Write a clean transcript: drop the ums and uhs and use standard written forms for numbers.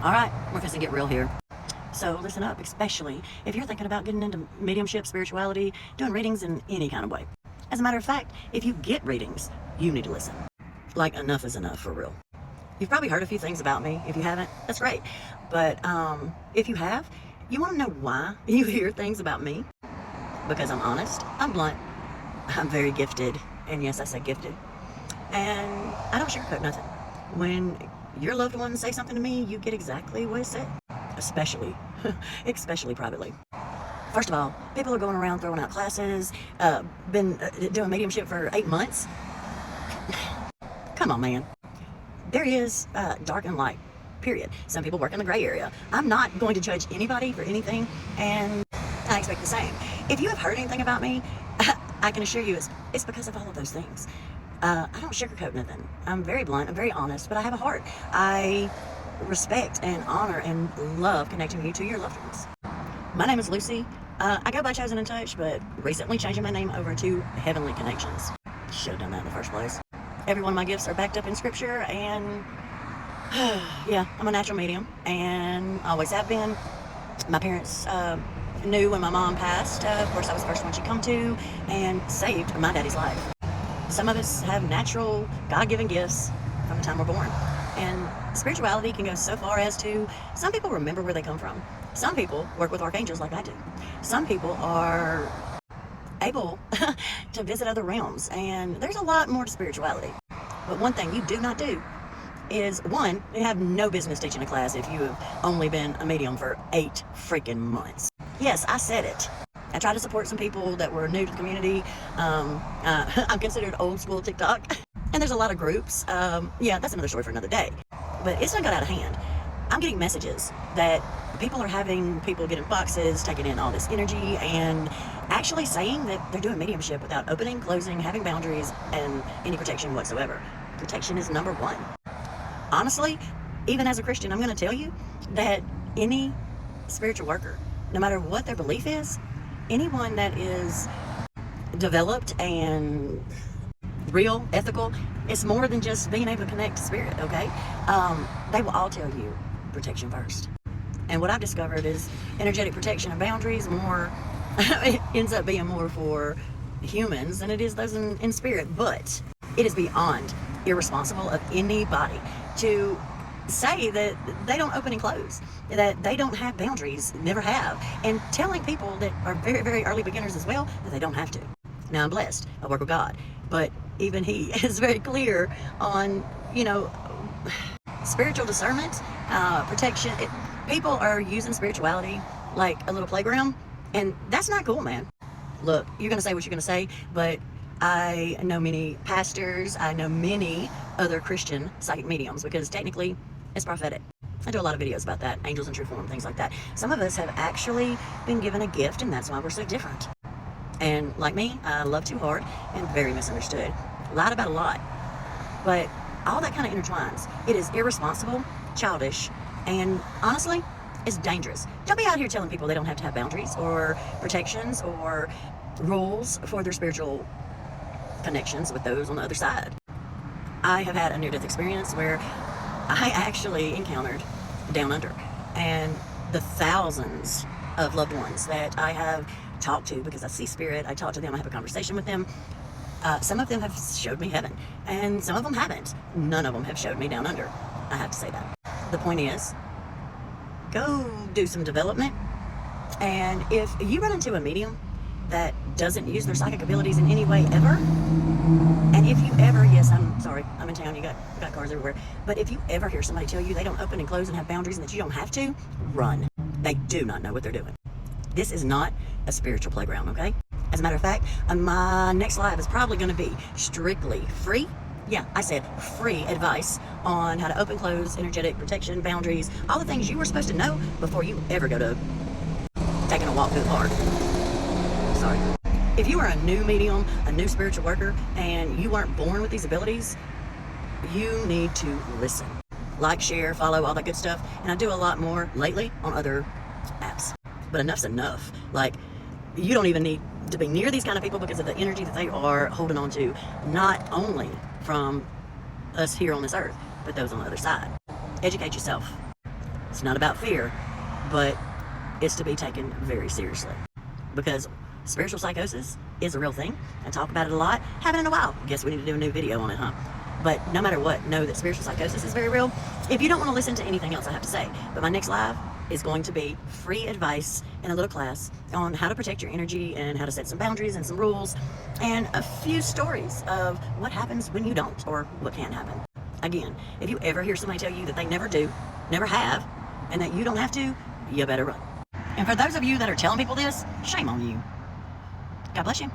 All right, we're going to get real here. So listen up, especially if you're thinking about getting into mediumship, spirituality, doing readings in any kind of way. As a matter of fact, if you get readings, you need to listen. Like, enough is enough, for real. You've probably heard a few things about me. If you haven't, that's great. But if you have, you want to know why you hear things about me? Because I'm honest, I'm blunt, I'm very gifted, and yes, I say gifted. And I don't sugarcoat nothing. When your loved ones say something to me, you get exactly what is said. Especially privately. First of all, people are going around throwing out classes, been doing mediumship for 8 months. Come on, man. There is dark and light, period. Some people work in the gray area. I'm not going to judge anybody for anything, and I expect the same. If you have heard anything about me, I can assure you it's because of all of those things. I don't sugarcoat nothing. I'm very blunt, I'm very honest, but I have a heart. I respect and honor and love connecting you to your loved ones. My name is Lucy. I go by Chosen in Touch, but recently changing my name over to Heavenly Connections. Should have done that in the first place. Every one of my gifts are backed up in scripture, and yeah, I'm a natural medium, and always have been. My parents knew when my mom passed. Of course, I was the first one she'd come to, and saved my daddy's life. Some of us have natural, God-given gifts from the time we're born. And spirituality can go so far as to, some people remember where they come from. Some people work with archangels like I do. Some people are able to visit other realms. And there's a lot more to spirituality. But one thing you do not do is, one, you have no business teaching a class if you have only been a medium for 8 freaking months. Yes, I said it. I tried to support some people that were new to the community. I'm considered old school TikTok. And there's a lot of groups. Yeah, that's another story for another day. But it's not got out of hand. I'm getting messages that people are having people get in boxes, taking in all this energy, and actually saying that they're doing mediumship without opening, closing, having boundaries, and any protection whatsoever. Protection is number one. Honestly, even as a Christian, I'm going to tell you that any spiritual worker, no matter what their belief is, anyone that is developed and real, ethical, it's more than just being able to connect to spirit, okay? They will all tell you protection first. And what I've discovered is energetic protection and boundaries more, it ends up being more for humans than it is those in spirit. But it is beyond irresponsible of anybody to say that they don't open and close, that they don't have boundaries, never have, and telling people that are very, very early beginners as well that they don't have to. Now, I'm blessed. I work with God, but even He is very clear on, spiritual discernment, protection. People are using spirituality like a little playground, and that's not cool, man. Look, you're going to say what you're going to say, but I know many pastors, I know many other Christian psychic mediums, because technically it's prophetic. I do a lot of videos about that, angels in true form, things like that. Some of us have actually been given a gift, and that's why we're so different. And like me, I love too hard and very misunderstood. Lied about a lot. But all that kind of intertwines. It is irresponsible, childish, and honestly, it's dangerous. Don't be out here telling people they don't have to have boundaries or protections or rules for their spiritual connections with those on the other side. I have had a near-death experience where I actually encountered down under, and the thousands of loved ones that I have talked to, because I see spirit, I talk to them, I have a conversation with them. Some of them have showed me heaven, and some of them haven't. None of them have showed me down under. I have to say that. The point is, go do some development, and if you run into a medium that doesn't use their psychic abilities in any way ever, and if you ever, yes, I'm sorry, I'm in town, you got cars everywhere, but if you ever hear somebody tell you they don't open and close and have boundaries and that you don't have to, run. They do not know what they're doing. This is not a spiritual playground, okay? As a matter of fact, my next live is probably going to be strictly free. Yeah, I said free advice on how to open, close, energetic protection, boundaries, all the things you were supposed to know before you ever go to taking a walk through the park. Sorry. If you are a new medium, a new spiritual worker, and you weren't born with these abilities, you need to listen. Like, share, follow, all that good stuff. And I do a lot more lately on other apps. But enough's enough. Like, you don't even need to be near these kind of people because of the energy that they are holding on to, not only from us here on this earth, but those on the other side. Educate yourself. It's not about fear, but it's to be taken very seriously. Because spiritual psychosis is a real thing. I talk about it a lot. Haven't in a while. Guess we need to do a new video on it, huh? But no matter what, know that spiritual psychosis is very real. If you don't want to listen to anything else I have to say, but my next live is going to be free advice in a little class on how to protect your energy and how to set some boundaries and some rules and a few stories of what happens when you don't or what can happen. Again, if you ever hear somebody tell you that they never do, never have, and that you don't have to, you better run. And for those of you that are telling people this, shame on you. God bless you.